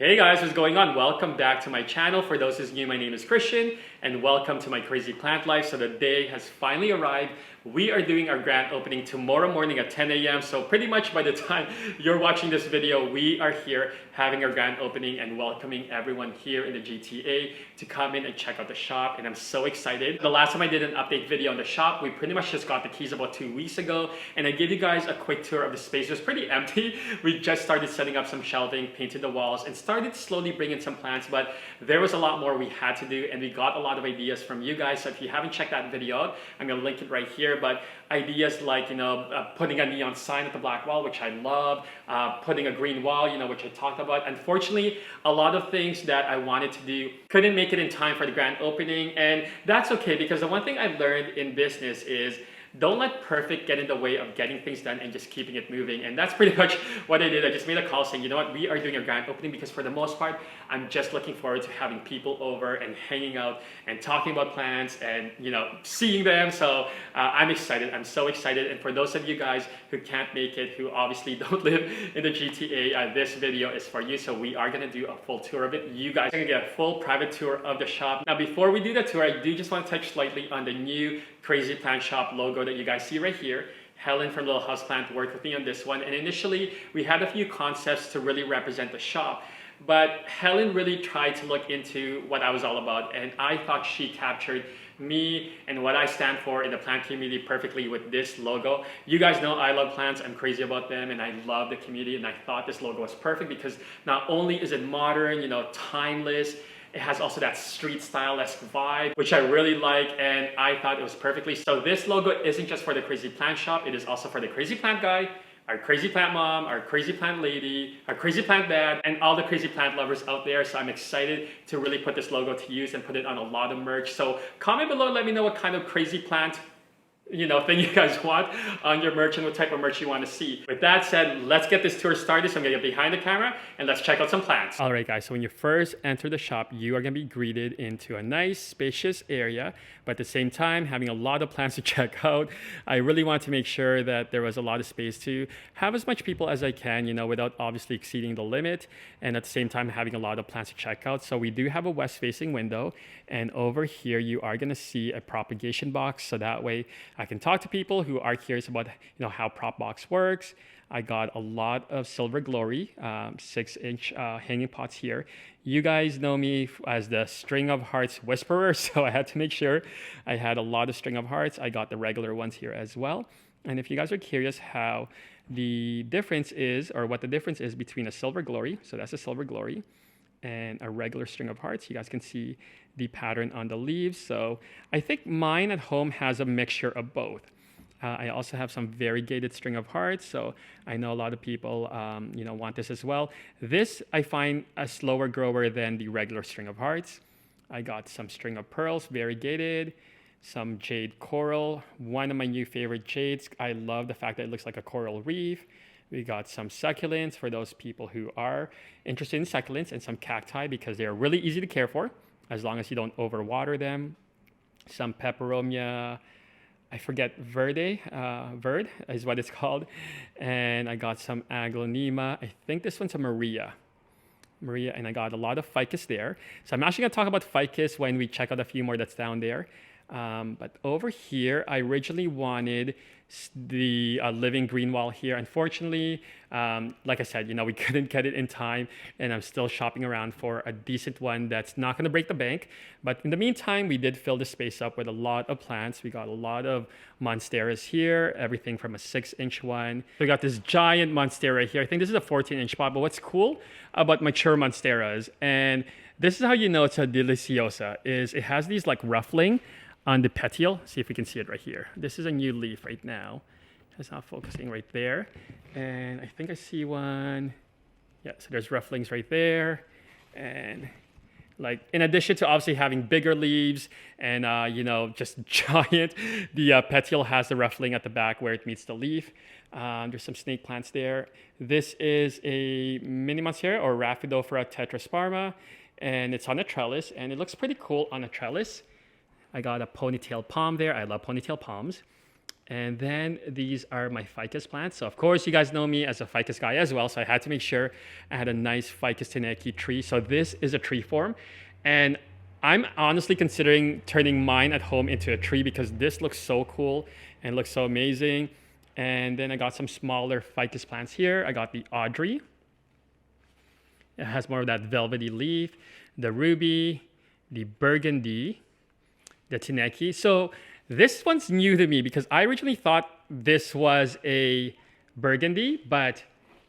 Hey guys, what's going on? Welcome back to my channel. For those who's new, my name is Christian and welcome to my crazy plant life. So the day has finally arrived. We are doing our grand opening tomorrow morning at 10 a.m. So pretty much by the time you're watching this video, we are here having our grand opening and welcoming everyone here in the GTA to come in and check out the shop. And I'm so excited. The last time I did an update video on the shop, we pretty much just got the keys about 2 weeks ago. And I gave you guys a quick tour of the space. It was pretty empty. We just started setting up some shelving, painted the walls, and started slowly bringing some plants. But there was a lot more we had to do, and we got a lot of ideas from you guys. So if you haven't checked that video out, I'm gonna link it right here. But ideas like, putting a neon sign at the black wall, which I love, putting a green wall, which I talked about. Unfortunately, a lot of things that I wanted to do couldn't make it in time for the grand opening, and that's okay, because the one thing I've learned in business is don't let perfect get in the way of getting things done and just keeping it moving. And that's pretty much what I did. I just made a call saying, you know what, we are doing a grand opening, because for the most part, I'm just looking forward to having people over and hanging out and talking about plants and, seeing them. So I'm excited. I'm so excited. And for those of you guys who can't make it, who obviously don't live in the GTA, this video is for you. So we are going to do a full tour of it. You guys are going to get a full private tour of the shop. Now, before we do the tour, I do just want to touch slightly on the new Crazy Plant Shop logo that you guys see right here. Helen from Little House Plant worked with me on this one, and initially we had a few concepts to really represent the shop, but Helen really tried to look into what I was all about, and I thought she captured me and what I stand for in the plant community perfectly with this logo. You guys know I love plants, I'm crazy about them, and I love the community, and I thought this logo was perfect because not only is it modern, timeless, it has also that street style-esque vibe, which I really like, and I thought it was perfectly. So this logo isn't just for the Crazy Plant Shop, it is also for the Crazy Plant guy, our Crazy Plant mom, our Crazy Plant lady, our Crazy Plant dad, and all the Crazy Plant lovers out there. So I'm excited to really put this logo to use and put it on a lot of merch. So comment below, let me know what kind of crazy plant thing you guys want on your merch and what type of merch you want to see. With that said, let's get this tour started. So I'm gonna get behind the camera and let's check out some plants. All right, guys, so when you first enter the shop, you are gonna be greeted into a nice spacious area, but at the same time having a lot of plants to check out. I really want to make sure that there was a lot of space to have as much people as I can, without obviously exceeding the limit, and at the same time having a lot of plants to check out. So we do have a west facing window, and over here you are gonna see a propagation box, so that way I can talk to people who are curious about how prop box works. I got a lot of Silver Glory 6-inch hanging pots here. You guys know me as the String of Hearts whisperer, so I had to make sure I had a lot of String of Hearts. I got the regular ones here as well. And if you guys are curious how the difference is, or what the difference is between a Silver Glory, so that's a Silver Glory, and a regular String of Hearts, you guys can see the pattern on the leaves. So I think mine at home has a mixture of both. I also have some variegated String of Hearts, so I know a lot of people want this as well. This I find a slower grower than the regular String of Hearts. I got some String of Pearls, variegated, some Jade Coral, one of my new favorite jades. I love the fact that it looks like a coral reef. We got some succulents for those people who are interested in succulents, and some cacti because they're really easy to care for as long as you don't overwater them. Some peperomia, I forget, verde is what it's called. And I got some aglaonema. I think this one's a Maria, and I got a lot of ficus there. So I'm actually gonna talk about ficus when we check out a few more that's down there. But over here, I originally wanted the living green wall here. Unfortunately, like I said, we couldn't get it in time, and I'm still shopping around for a decent one that's not going to break the bank. But in the meantime, we did fill the space up with a lot of plants. We got a lot of monsteras here, everything from a 6-inch one. We got this giant monstera here. I think this is a 14-inch pot, but what's cool about mature monsteras, and this is how you know it's a deliciosa, is it has these like ruffling on the petiole. See if we can see it right here. This is a new leaf right now. It's not focusing right there. And I think I see one. Yeah, so there's rufflings right there. And like, in addition to obviously having bigger leaves and, just giant, the petiole has the ruffling at the back where it meets the leaf. There's some snake plants there. This is a mini monstera, or Rhaphidophora tetrasparma, and it's on a trellis, and it looks pretty cool on a trellis. I got a ponytail palm there. I love ponytail palms. And then these are my ficus plants. So of course you guys know me as a ficus guy as well. So I had to make sure I had a nice ficus teneki tree. So this is a tree form. And I'm honestly considering turning mine at home into a tree because this looks so cool and looks so amazing. And then I got some smaller ficus plants here. I got the AUDREY. It has more of that velvety leaf, the ruby, the burgundy, the teneki. So this one's new to me because I originally thought this was a burgundy, but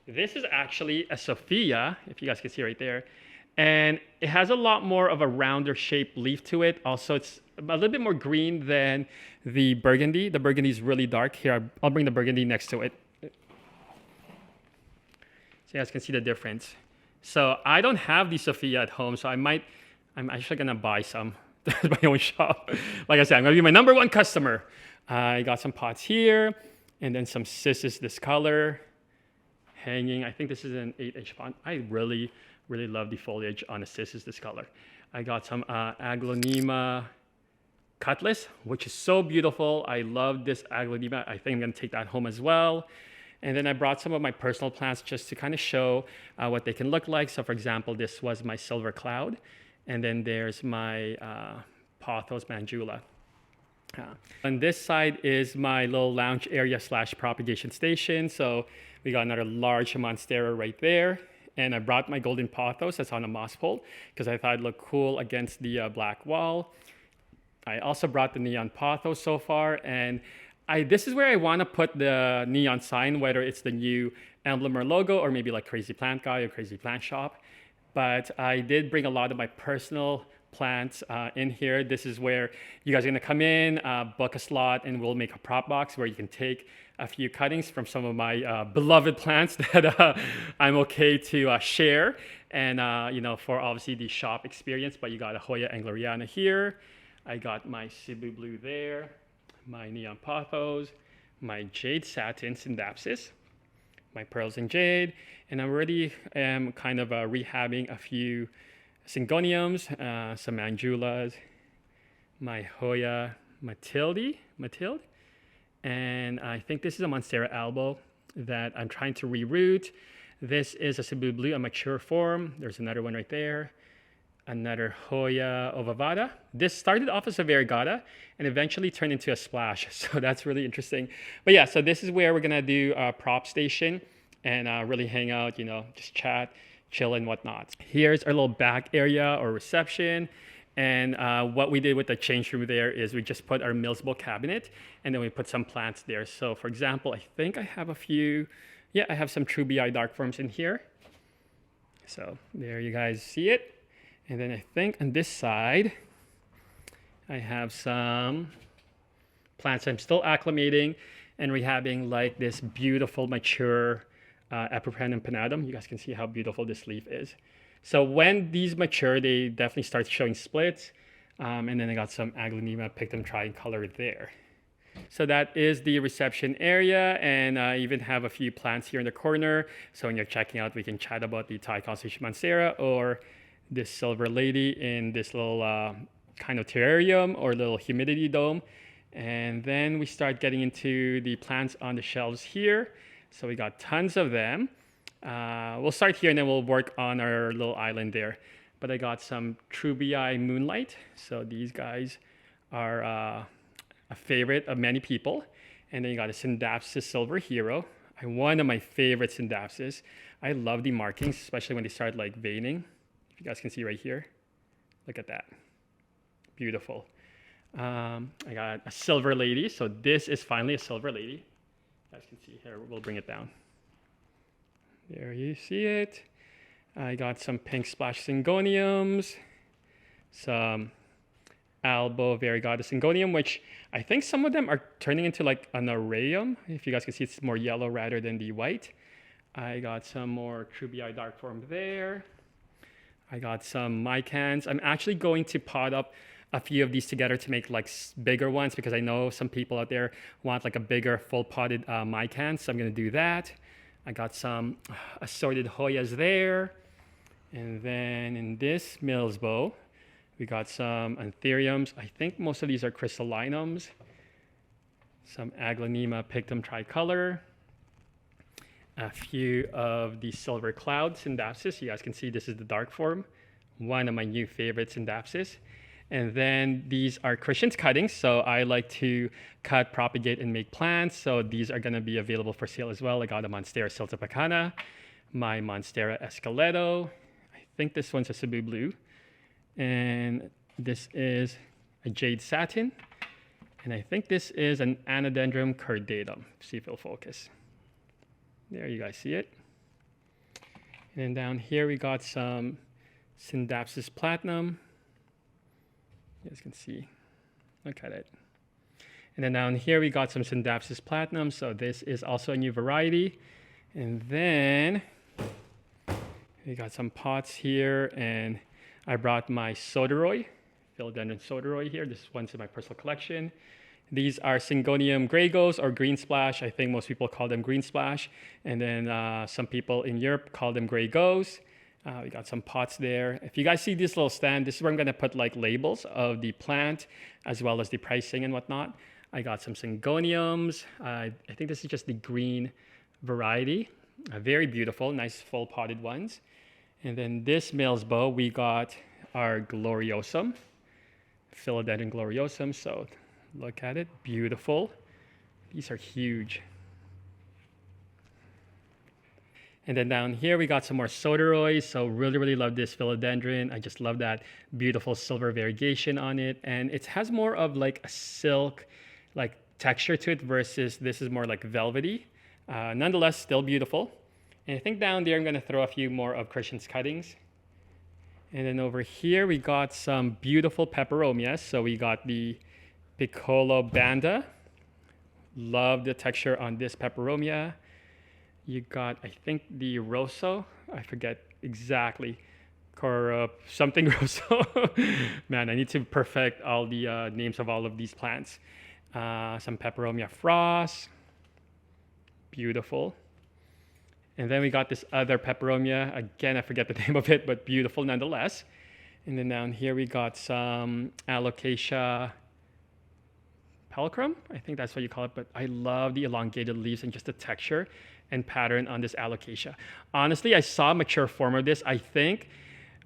this is actually a Sophia, if you guys can see right there. And it has a lot more of a rounder shaped leaf to it. Also, it's a little bit more green than the burgundy. The burgundy is really dark. Here, I'll bring the burgundy next to it. So you guys can see the difference. So I don't have the Sophia at home, so I'm actually gonna buy some. My own shop. Like I said, I'm gonna be my #1 customer. I got some pots here, and then some cissus this color, hanging. I think this is an 8-inch pot. I really love the foliage on a cissus this color. I got some AGLAONEMA CUTLASS, which is so beautiful. I love this AGLAONEMA. I think I'm gonna take that home as well. And then I brought some of my personal plants just to kind of show what they can look like. So for example, this was my silver cloud. And then there's my pothos mandula. On this side is my little lounge area / propagation station. So we got another large monstera right there. And I brought my golden pothos that's on a moss pole because I thought it looked cool against the black wall. I also brought the neon pothos so far. And this is where I want to put the neon sign, whether it's the new emblem or logo or maybe like Crazy Plant Guy or Crazy Plant Shop. But I did bring a lot of my personal plants in here. This is where you guys are gonna come in, book a slot, and we'll make a prop box where you can take a few cuttings from some of my beloved plants that I'm okay to share. And for obviously the shop experience, but you got a Hoya Angleriana here. I got my Cebu Blue there, my Neon Pothos, my Jade Satin Syndapsus, my pearls and jade, and I already am kind of rehabbing a few Syngoniums, some Mandulas, my Hoya Matilde, and I think this is a Monstera albo that I'm trying to reroot. This is a Cebu Blue, a mature form. There's another one right there. Another Hoya ovavada. This started off as a variegata and eventually turned into a splash. So that's really interesting. But yeah, so this is where we're gonna do a prop station and really hang out, just chat, chill and whatnot. Here's our little back area or reception. And what we did with the change room there is we just put our Mills Bowl cabinet and then we put some plants there. So for example, I think I have a few, I have some True BI dark forms in here. So there you guys see it. And then I think on this side, I have some plants I'm still acclimating and rehabbing, like this beautiful mature Epipremnum panatum. You guys can see how beautiful this leaf is. So when these mature, they definitely start showing splits. And then I got some AGLAONEMA Pictum tricolor there. So that is the reception area, and I even have a few plants here in the corner. So when you're checking out, we can chat about the Thai Constellation Monstera or this silver lady in this little kind of terrarium or little humidity dome. And then we start getting into the plants on the shelves here. So we got tons of them. We'll start here and then we'll work on our little island there. But I got some True BI Moonlight. So these guys are a favorite of many people. And then you got a Syndapsus Silver Hero. One of my favorite Syndapsus. I love the markings, especially when they start like veining. You guys can see right here. Look at that. Beautiful. I got a silver lady. So this is finally a silver lady. You guys can see here. We'll bring it down. There you see it. I got some pink splash Syngoniums. Some albo variegata Syngonium, which I think some of them are turning into like an aureum. If you guys can see, it's more yellow rather than the white. I got some more True BI dark form there. I got some mycans. I'm actually going to pot up a few of these together to make like bigger ones because I know some people out there want like a bigger full potted mycan. So I'm gonna do that. I got some assorted Hoyas there. And then in this Mills Bow, we got some Anthuriums. I think most of these are crystallinums. some Aglaonema pictum tricolor, a few of the silver cloud SCINDAPSUS. You guys can see this is the dark form, one of my new favorites SCINDAPSUS. And then these are Christian's cuttings. So I like to cut, propagate, and make plants. So these are going to be available for sale as well. I got a MONSTERA siltepecana, my MONSTERA ESQUELETO. I think this one's a Cebu blue. And this is a JADE SATIN. And I think this is an Anodendrum cordatum. See if it'll focus. There, you guys see it. And then down here we got some SCINDAPSUS platinum. You guys can see. Look at it. And then down here we got some SCINDAPSUS platinum. So this is also a new variety. And then we got some pots here, and I brought my Soderoy, philodendron Soderoy here. This one's in my personal collection. These are Syngonium Grey Ghost or Green Splash. I think most people call them Green Splash. And then some people in Europe call them Grey Ghost. We got some pots there. If you guys see this little stand, this is where I'm gonna put like labels of the plant as well as the pricing and whatnot. I got some Syngoniums. I think this is just the green variety. Very beautiful, nice full potted ones. And then this male's bow, we got our Gloriosum, Philodendron Gloriosum. So look at it, beautiful. These are huge. And then down here, we got some more Soderoys. So really, really love this philodendron. I just love that beautiful silver variegation on it. And it has more of like a silk like texture to it versus this is more like velvety. Nonetheless, still beautiful. And I think down there, I'm gonna throw a few more of Christian's cuttings. And then over here, we got some beautiful peperomias. So we got the PICCOLO BANDA. Love the texture on this peperomia. You got, I think, the Rosso. I forget exactly. Something Rosso. Man, I need to perfect all the names of all of these plants. Some peperomia frost. Beautiful. And then we got this other peperomia. Again, I forget the name of it, but beautiful nonetheless. And then down here we got some alocasia pulchrum. I think that's what you call it, but I love the elongated leaves and just the texture and pattern on this alocasia. Honestly, I saw a mature form of this. I think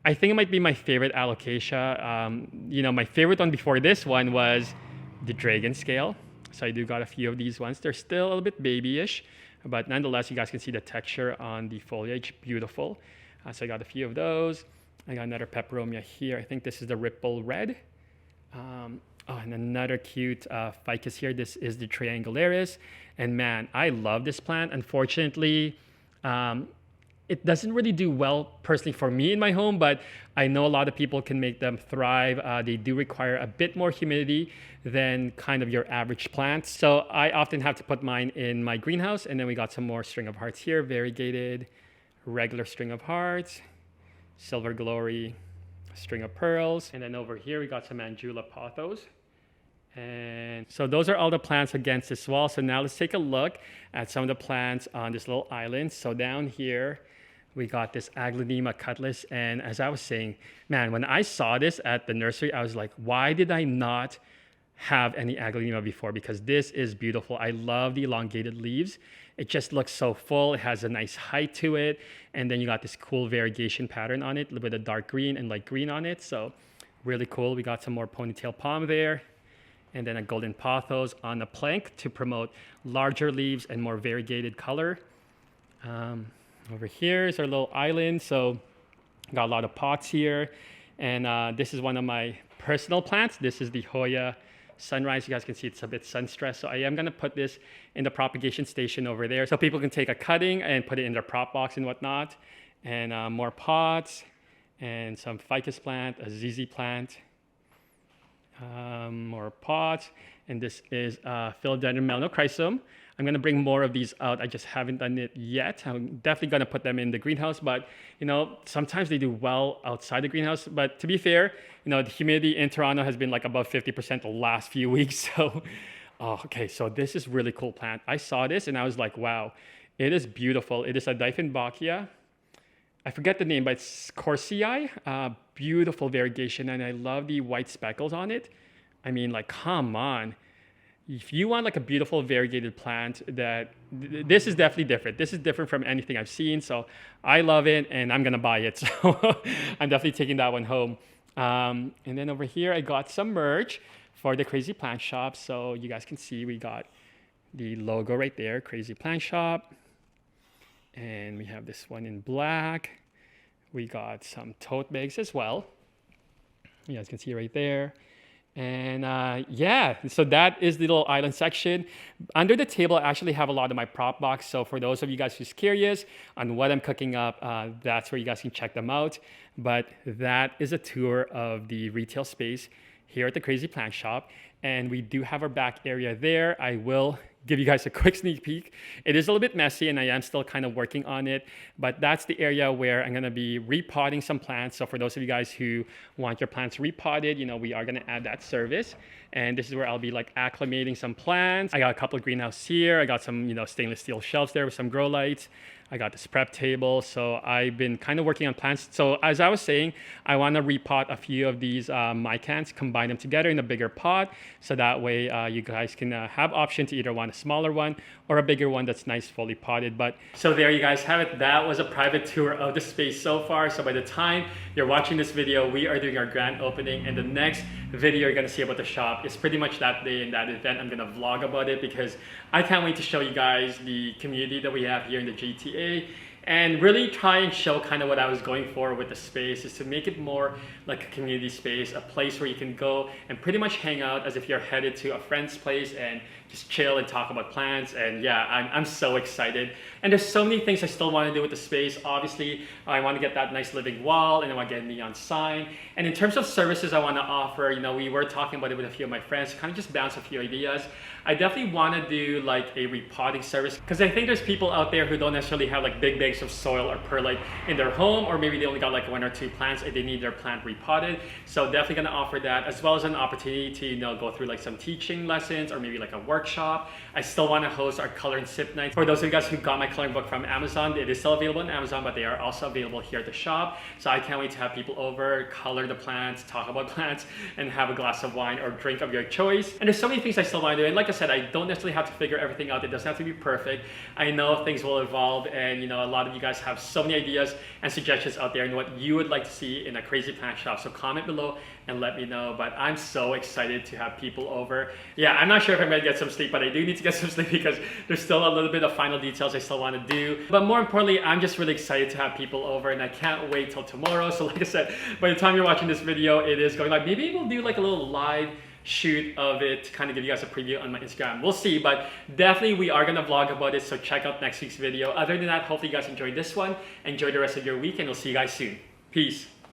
it might be my favorite alocasia. You know, my favorite one before this one was the dragon scale. So I do got a few of these ones. They're still a little bit babyish, but nonetheless, you guys can see the texture on the foliage, beautiful. So I got a few of those. I got another peperomia here. I think this is the Ripple Red. And another cute ficus here. This is the Triangularis. And man, I love this plant. Unfortunately, it doesn't really do well personally for me in my home, but I know a lot of people can make them thrive. They do require a bit more humidity than kind of your average plant. So I often have to put mine in my greenhouse. And then we got some more string of hearts here, variegated, regular string of hearts, silver glory, string of pearls. And then over here, we got some Angula pothos. And so those are all the plants against this wall. So now let's take a look at some of the plants on this little island. So down here, we got this Aglaonema cutlass. And as I was saying, man, when I saw this at the nursery, I was like, why did I not have any Aglaonema before? Because this is beautiful. I love the elongated leaves. It just looks so full. It has a nice height to it. And then you got this cool variegation pattern on it, a little bit of dark green and light green on it. So really cool. We got some more ponytail palm there. And then a golden pothos on the plank to promote larger leaves and more variegated color. Over here is our little island. So got a lot of pots here. And this is one of my personal plants. This is the Hoya Sunrise. You guys can see it's a bit sun stressed. So I am gonna put this in the propagation station over there so people can take a cutting and put it in their prop box and whatnot. And more pots and some ficus plant, a ZZ plant. More pots, and this is Philodendron melanochrysum. I'm gonna bring more of these out. I just haven't done it yet. I'm definitely gonna put them in the greenhouse, but you know, sometimes they do well outside the greenhouse. But to be fair, you know, the humidity in Toronto has been like above 50% the last few weeks. So, okay, so this is really cool plant. I saw this and I was like, wow, it is beautiful. It is a Dieffenbachia. I forget the name, but it's Corsii. Beautiful variegation, and I love the white speckles on it. I mean, like, come on. if you want like a beautiful variegated plant, this is definitely different. This is different from anything I've seen. So I love it and I'm gonna buy it. So I'm definitely taking that one home. And then over here, I got some merch for the Crazy Plant Shop. So you guys can see we got the logo right there, Crazy Plant Shop. And we have this one in black. We got some tote bags as well. You guys can see right there. And yeah, so that is the little island section. Under the table, I actually have a lot of my prop box. So for those of you guys who's curious on what I'm cooking up, that's where you guys can check them out. But that is a tour of the retail space here at the Crazy Plant Shop. And we do have our back area there. I will give you guys a quick sneak peek. It is a little bit messy and I am still kind of working on it, but that's the area where I'm gonna be repotting some plants. So for those of you guys who want your plants repotted, you know, we are gonna add that service. And this is where I'll be like acclimating some plants. I got a couple of greenhouses here. I got some, you know, stainless steel shelves there with some grow lights. I got this prep table. So I've been kind of working on plants. So as I was saying, I want to repot a few of these mycans, combine them together in a bigger pot. So that way you guys can have option to either want a smaller one or a bigger one that's nice, fully potted. But so there you guys have it. That was a private tour of the space so far. So by the time you're watching this video, we are doing our grand opening, and the next video you're going to see about the shop is pretty much that day and that event. I'm going to vlog about it because I can't wait to show you guys the community that we have here in the GTA and really try and show kind of what I was going for with the space, is to make it more like a community space, a place where you can go and pretty much hang out as if you're headed to a friend's place and just chill and talk about plants. And yeah, I'm so excited. And there's so many things I still want to do with the space. Obviously, I want to get that nice living wall, and I want to get a neon sign. And in terms of services I want to offer, you know, we were talking about it with a few of my friends, kind of just bounce a few ideas. I definitely want to do like a repotting service, because I think there's people out there who don't necessarily have like big bags of soil or perlite in their home, or maybe they only got like 1 or 2 plants and they need their plant repotted. So definitely going to offer that, as well as an opportunity to, you know, go through like some teaching lessons or maybe like a workshop. I still want to host our color and sip nights. For those of you guys who got my coloring book from Amazon, it is still available on Amazon, but they are also available here at the shop. So I can't wait to have people over, color the plants, talk about plants, and have a glass of wine or drink of your choice. And there's so many things I still want to do. And like I said, I don't necessarily have to figure everything out. It doesn't have to be perfect. I know things will evolve, and you know, a lot of you guys have so many ideas and suggestions out there and what you would like to see in a Crazy Plant Shop. So comment below and let me know. But I'm so excited to have people over. Yeah, I'm not sure if I'm gonna get some sleep, but I do need to get some sleep because there's still a little bit of final details I still want to do. But more importantly, I'm just really excited to have people over, and I can't wait till tomorrow. So like I said, by the time you're watching this video, it is going live. Maybe we'll do like a little live shoot of it to kind of give you guys a preview on my Instagram. We'll see, but definitely we are gonna vlog about it, so check out next week's video. Other than that, hopefully you guys enjoyed this one. Enjoy the rest of your week, and we'll see you guys soon. Peace.